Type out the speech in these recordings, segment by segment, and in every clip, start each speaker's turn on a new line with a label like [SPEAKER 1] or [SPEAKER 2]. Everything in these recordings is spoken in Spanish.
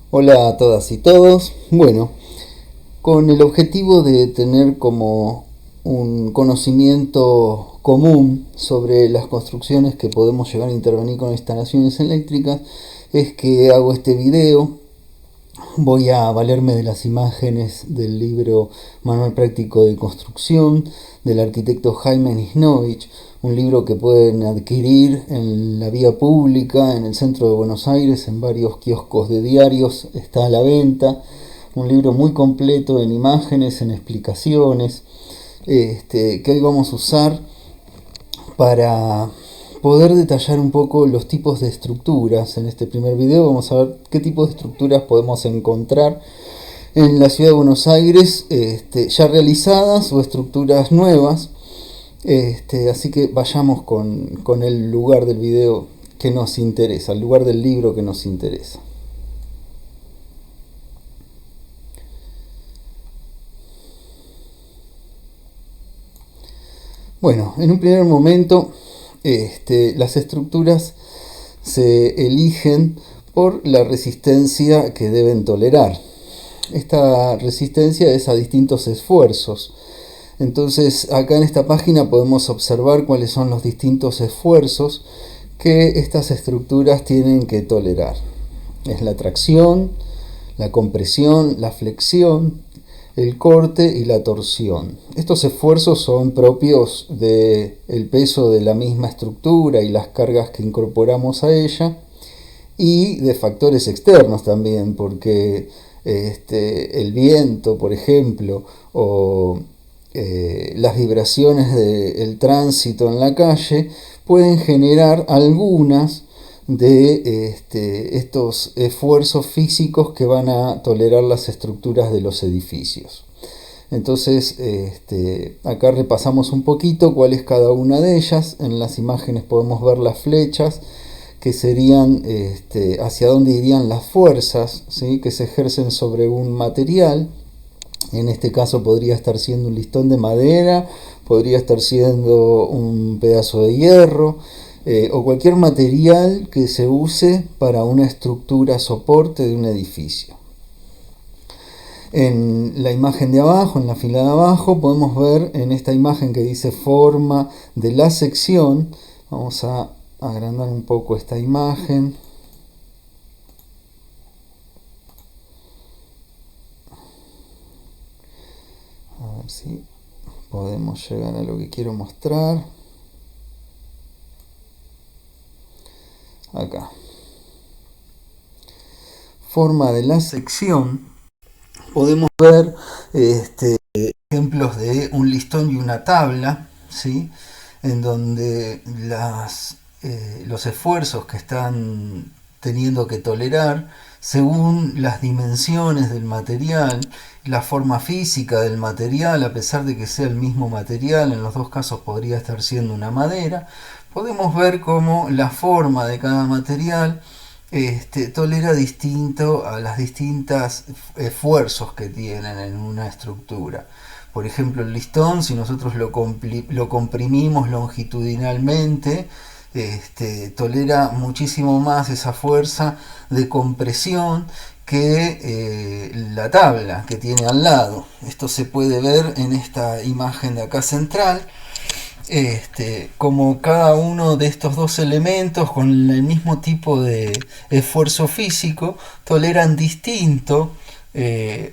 [SPEAKER 1] Hola a todas y todos. Bueno, con el objetivo de tener como un conocimiento común sobre las construcciones que podemos llegar a intervenir con instalaciones eléctricas, es que hago este video. Voy a valerme de las imágenes del libro Manual Práctico de Construcción del arquitecto Jaime Nisnovich, un libro que pueden adquirir en la vía pública, en el centro de Buenos Aires, en varios kioscos de diarios, está a la venta. Un libro muy completo en imágenes, en explicaciones, que hoy vamos a usar para poder detallar un poco los tipos de estructuras. En este primer video vamos a ver qué tipo de estructuras podemos encontrar en la ciudad de Buenos Aires, ya realizadas o estructuras nuevas. Así que vayamos con el lugar del video que nos interesa, el lugar del libro que nos interesa. Bueno, en un primer momento, las estructuras se eligen por la resistencia que deben tolerar. Esta resistencia es a distintos esfuerzos. Entonces, acá en esta página podemos observar cuáles son los distintos esfuerzos que estas estructuras tienen que tolerar. Es la tracción, la compresión, la flexión, el corte y la torsión. Estos esfuerzos son propios del peso de la misma estructura y las cargas que incorporamos a ella, y de factores externos también, porque el viento, por ejemplo, o las vibraciones del tránsito en la calle pueden generar algunas de estos esfuerzos físicos que van a tolerar las estructuras de los edificios. Entonces, acá repasamos un poquito cuál es cada una de ellas. En las imágenes podemos ver las flechas, que serían hacia dónde irían las fuerzas, ¿sí?, que se ejercen sobre un material. En este caso podría estar siendo un listón de madera, podría estar siendo un pedazo de hierro, o cualquier material que se use para una estructura soporte de un edificio. En la imagen de abajo, en la fila de abajo, podemos ver en esta imagen que dice forma de la sección. Vamos a agrandar un poco esta imagen. A ver si podemos llegar a lo que quiero mostrar. Acá. Forma de la sección. Podemos ver ejemplos de un listón y una tabla, ¿sí?, en donde los esfuerzos que están teniendo que tolerar, según las dimensiones del material, la forma física del material, a pesar de que sea el mismo material, en los dos casos podría estar siendo una madera, podemos ver cómo la forma de cada material tolera distinto a las distintas esfuerzos que tienen en una estructura. Por ejemplo, el listón, si nosotros lo comprimimos longitudinalmente, tolera muchísimo más esa fuerza de compresión que la tabla que tiene al lado. Esto se puede ver en esta imagen de acá central. Como cada uno de estos dos elementos con el mismo tipo de esfuerzo físico toleran distinto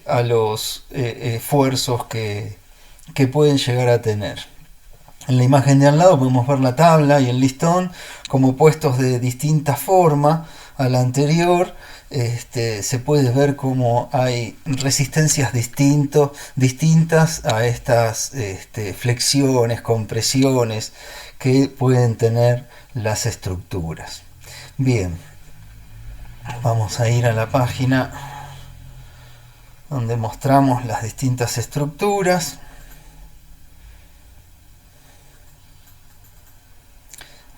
[SPEAKER 1] a los esfuerzos que pueden llegar a tener. En la imagen de al lado podemos ver la tabla y el listón como puestos de distinta forma a la anterior. Se puede ver cómo hay resistencias distintas a estas flexiones, compresiones que pueden tener las estructuras. Bien, vamos a ir a la página donde mostramos las distintas estructuras.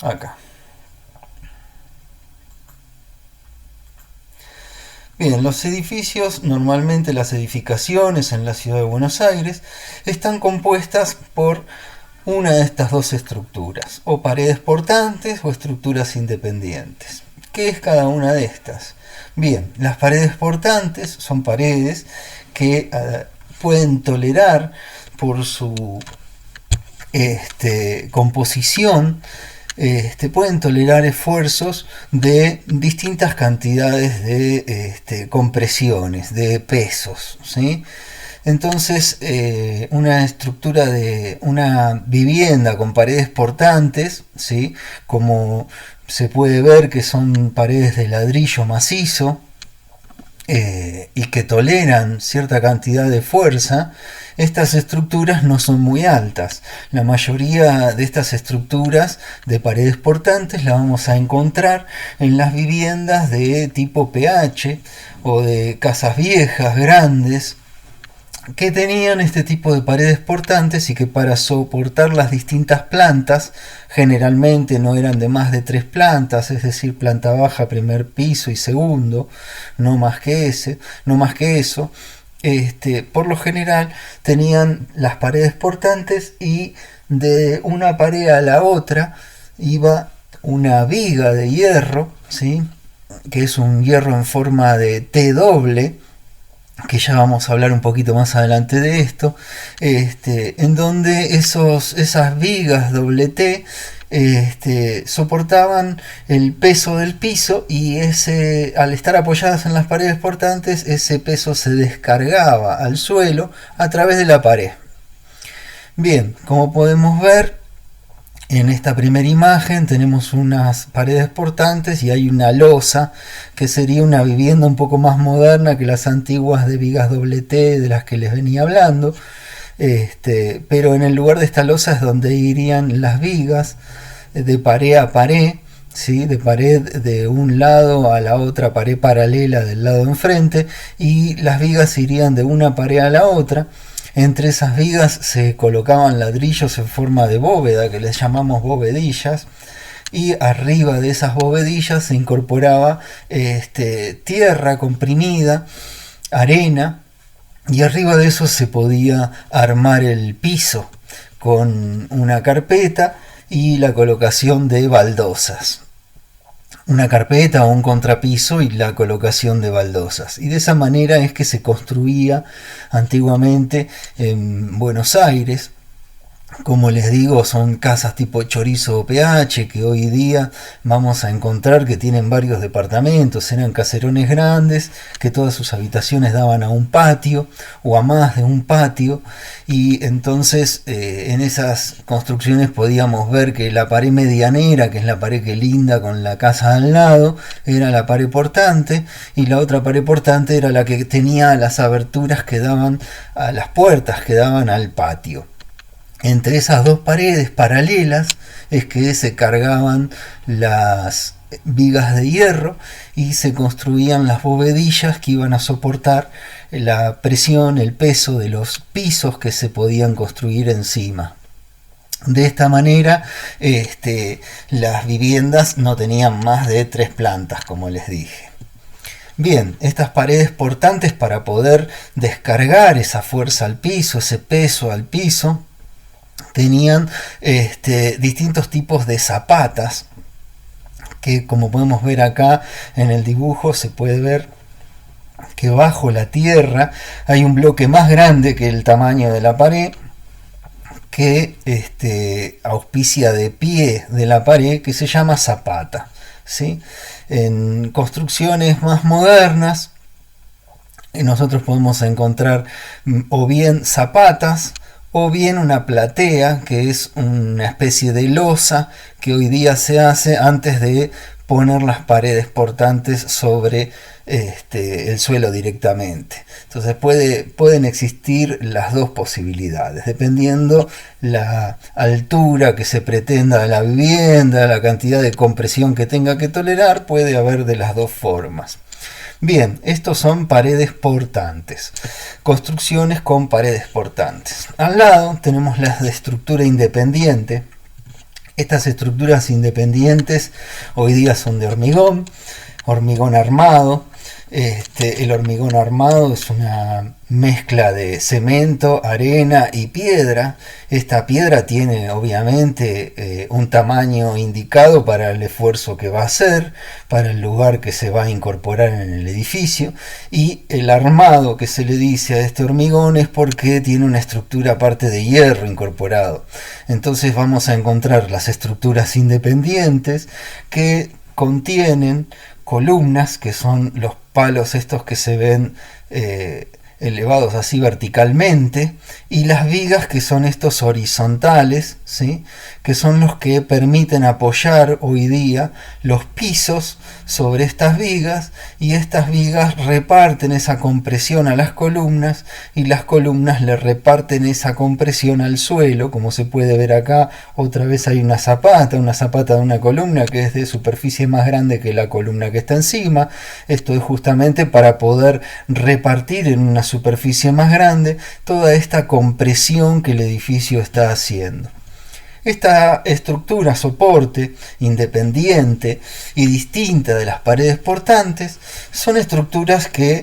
[SPEAKER 1] Acá. Bien, los edificios, normalmente las edificaciones en la ciudad de Buenos Aires, están compuestas por una de estas dos estructuras, o paredes portantes o estructuras independientes, ¿Qué es cada una de estas? Bien, las paredes portantes son paredes que pueden tolerar por su composición, pueden tolerar esfuerzos de distintas cantidades de compresiones, de pesos, ¿sí? Entonces, una estructura de una vivienda con paredes portantes, ¿sí? Como se puede ver que son paredes de ladrillo macizo y que toleran cierta cantidad de fuerza, estas estructuras no son muy altas. La mayoría de estas estructuras de paredes portantes la vamos a encontrar en las viviendas de tipo PH o de casas viejas, grandes, que tenían este tipo de paredes portantes y que para soportar las distintas plantas, generalmente no eran de más de 3 plantas, es decir, planta baja, primer piso y segundo, no más que eso, por lo general tenían las paredes portantes y de una pared a la otra iba una viga de hierro, ¿sí? Que es un hierro en forma de T doble, que ya vamos a hablar un poquito más adelante de esto, en donde esas vigas doble T soportaban el peso del piso y al estar apoyadas en las paredes portantes, ese peso se descargaba al suelo a través de la pared. Bien, como podemos ver, en esta primera imagen tenemos unas paredes portantes y hay una losa que sería una vivienda un poco más moderna que las antiguas de vigas doble T de las que les venía hablando, pero en el lugar de esta losa es donde irían las vigas de pared a pared, ¿sí? De pared de un lado a la otra pared paralela del lado enfrente, y las vigas irían de una pared a la otra. Entre esas vigas se colocaban ladrillos en forma de bóveda, que les llamamos bovedillas, y arriba de esas bovedillas se incorporaba tierra comprimida, arena, y arriba de eso se podía armar el piso con una carpeta y la colocación de baldosas. Una carpeta o un contrapiso y la colocación de baldosas. Y de esa manera es que se construía antiguamente en Buenos Aires. Como les digo, son casas tipo chorizo o PH que hoy día vamos a encontrar que tienen varios departamentos. Eran caserones grandes que todas sus habitaciones daban a un patio o a más de un patio, y entonces en esas construcciones podíamos ver que la pared medianera, que es la pared que linda con la casa al lado, era la pared portante, y la otra pared portante era la que tenía las aberturas que daban a las puertas que daban al patio. Entre esas dos paredes paralelas es que se cargaban las vigas de hierro y se construían las bovedillas que iban a soportar la presión, el peso de los pisos que se podían construir encima. De esta manera, las viviendas no tenían más de 3 plantas, como les dije. Bien, estas paredes portantes, para poder descargar esa fuerza al piso, ese peso al piso, tenían distintos tipos de zapatas, que como podemos ver acá en el dibujo se puede ver que bajo la tierra hay un bloque más grande que el tamaño de la pared, que auspicia de pie de la pared, que se llama zapata, ¿sí? En construcciones más modernas nosotros podemos encontrar o bien zapatas o bien una platea, que es una especie de losa que hoy día se hace antes de poner las paredes portantes sobre el suelo directamente. Entonces pueden existir las dos posibilidades, dependiendo la altura que se pretenda de la vivienda, la cantidad de compresión que tenga que tolerar, puede haber de las dos formas. Bien, estos son paredes portantes, construcciones con paredes portantes. Al lado tenemos las de estructura independiente. Estas estructuras independientes hoy día son de hormigón armado, El hormigón armado es una mezcla de cemento, arena y piedra. Esta piedra tiene obviamente un tamaño indicado para el esfuerzo que va a hacer, para el lugar que se va a incorporar en el edificio, y el armado que se le dice a este hormigón es porque tiene una estructura aparte de hierro incorporado. Entonces vamos a encontrar las estructuras independientes que contienen columnas, que son los palos estos que se ven elevados así verticalmente, y las vigas, que son estos horizontales, ¿sí?, que son los que permiten apoyar hoy día los pisos sobre estas vigas, y estas vigas reparten esa compresión a las columnas, y las columnas le reparten esa compresión al suelo. Como se puede ver acá, otra vez hay una zapata de una columna que es de superficie más grande que la columna que está encima. Esto es justamente para poder repartir en una superficie más grande toda esta compresión que el edificio está haciendo. Esta estructura soporte, independiente y distinta de las paredes portantes, son estructuras que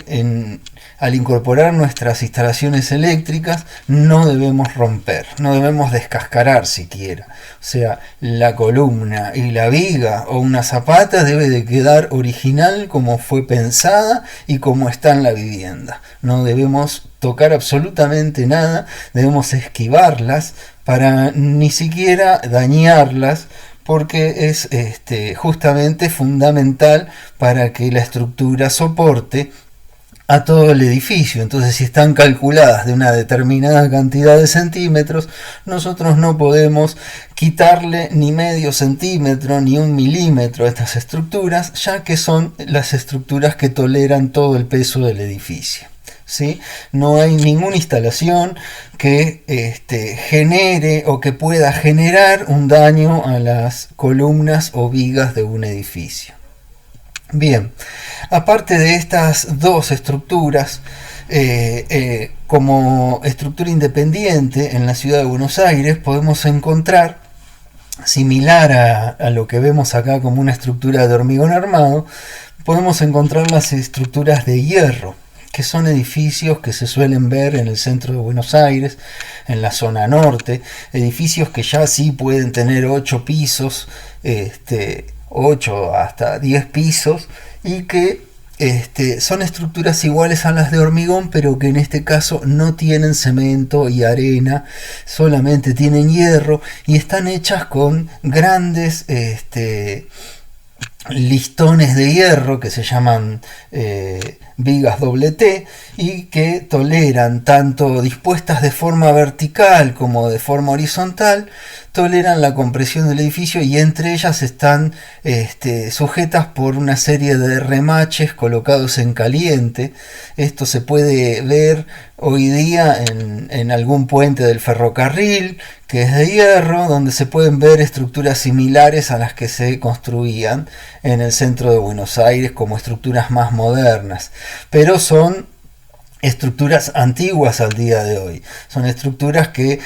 [SPEAKER 1] al incorporar nuestras instalaciones eléctricas no debemos romper, no debemos descascarar siquiera. O sea, la columna y la viga o una zapata debe de quedar original como fue pensada y como está en la vivienda. No debemos tocar absolutamente nada, debemos esquivarlas para ni siquiera dañarlas, porque es justamente fundamental para que la estructura soporte a todo el edificio. Entonces, si están calculadas de una determinada cantidad de centímetros, nosotros no podemos quitarle ni medio centímetro ni 1 milímetro a estas estructuras, ya que son las estructuras que toleran todo el peso del edificio. ¿Sí? No hay ninguna instalación que genere o que pueda generar un daño a las columnas o vigas de un edificio. Bien, aparte de estas dos estructuras, como estructura independiente en la ciudad de Buenos Aires podemos encontrar, similar a lo que vemos acá como una estructura de hormigón armado, podemos encontrar las estructuras de hierro, que son edificios que se suelen ver en el centro de Buenos Aires, en la zona norte, edificios que ya sí pueden tener 8 pisos, 8 hasta 10 pisos, y que son estructuras iguales a las de hormigón, pero que en este caso no tienen cemento y arena, solamente tienen hierro, y están hechas con grandes listones de hierro que se llaman vigas doble T, y que toleran, tanto dispuestas de forma vertical como de forma horizontal, toleran la compresión del edificio, y entre ellas están sujetas por una serie de remaches colocados en caliente. Esto se puede ver hoy día en algún puente del ferrocarril que es de hierro, donde se pueden ver estructuras similares a las que se construían en el centro de Buenos Aires como estructuras más modernas, pero son estructuras antiguas al día de hoy. Son estructuras que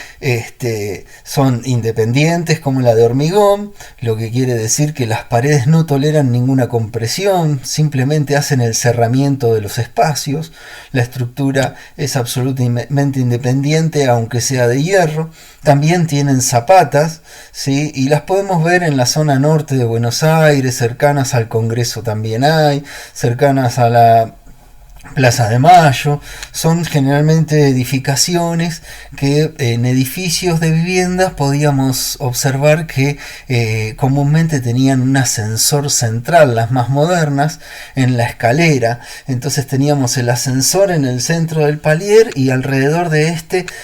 [SPEAKER 1] son independientes, como la de hormigón, lo que quiere decir que las paredes no toleran ninguna compresión, simplemente hacen el cerramiento de los espacios. La estructura es absolutamente independiente, aunque sea de hierro. También tienen zapatas, ¿sí? Y las podemos ver en la zona norte de Buenos Aires, cercanas al Congreso también hay, cercanas a la Plaza de Mayo. Son generalmente edificaciones que en edificios de viviendas podíamos observar que comúnmente tenían un ascensor central, las más modernas, en la escalera. Entonces teníamos el ascensor en el centro del palier, y alrededor de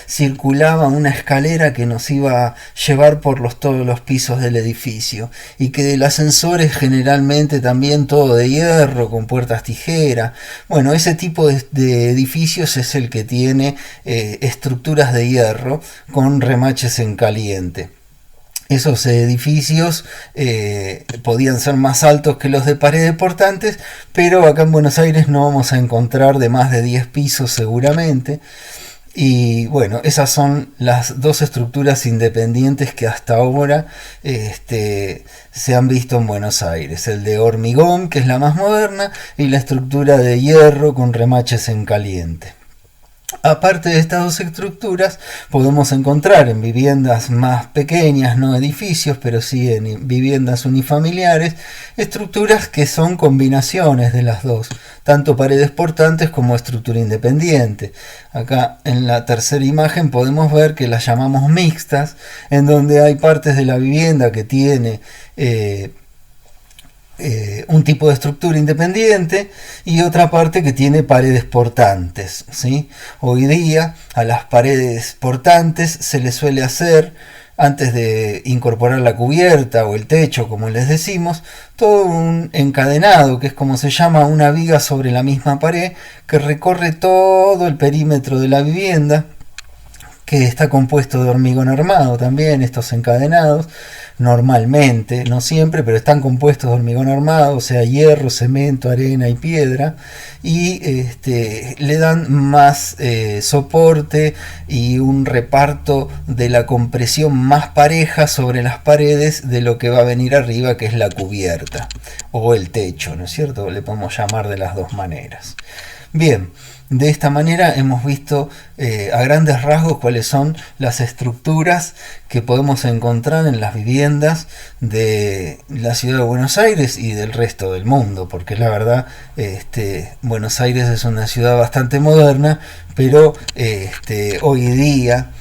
[SPEAKER 1] circulaba una escalera que nos iba a llevar por todos los pisos del edificio, y que el ascensor es generalmente también todo de hierro, con puertas tijera. Bueno, ese tipo de edificios es el que tiene estructuras de hierro con remaches en caliente. Esos edificios podían ser más altos que los de paredes portantes, pero acá en Buenos Aires no vamos a encontrar de más de 10 pisos seguramente. Y bueno, esas son las dos estructuras independientes que hasta ahora se han visto en Buenos Aires. El de hormigón, que es la más moderna, y la estructura de hierro con remaches en caliente. Aparte de estas dos estructuras, podemos encontrar en viviendas más pequeñas, no edificios, pero sí en viviendas unifamiliares, estructuras que son combinaciones de las dos, tanto paredes portantes como estructura independiente. Acá en la tercera imagen podemos ver que las llamamos mixtas, en donde hay partes de la vivienda que tiene un tipo de estructura independiente y otra parte que tiene paredes portantes, ¿sí? Hoy día a las paredes portantes se les suele hacer, antes de incorporar la cubierta o el techo, como les decimos, todo un encadenado, que es como se llama una viga sobre la misma pared, que recorre todo el perímetro de la vivienda, que está compuesto de hormigón armado también, estos encadenados, normalmente, no siempre, pero están compuestos de hormigón armado, o sea, hierro, cemento, arena y piedra, y le dan más soporte y un reparto de la compresión más pareja sobre las paredes de lo que va a venir arriba, que es la cubierta, o el techo, ¿no es cierto? Le podemos llamar de las dos maneras. Bien, de esta manera hemos visto a grandes rasgos cuáles son las estructuras que podemos encontrar en las viviendas de la ciudad de Buenos Aires y del resto del mundo, porque la verdad Buenos Aires es una ciudad bastante moderna, pero hoy día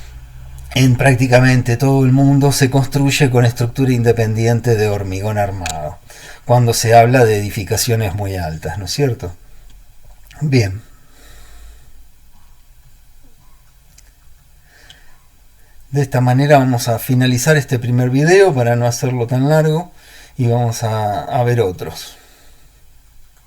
[SPEAKER 1] en prácticamente todo el mundo se construye con estructura independiente de hormigón armado, cuando se habla de edificaciones muy altas, ¿no es cierto? Bien. De esta manera vamos a finalizar este primer video para no hacerlo tan largo y vamos a ver otros.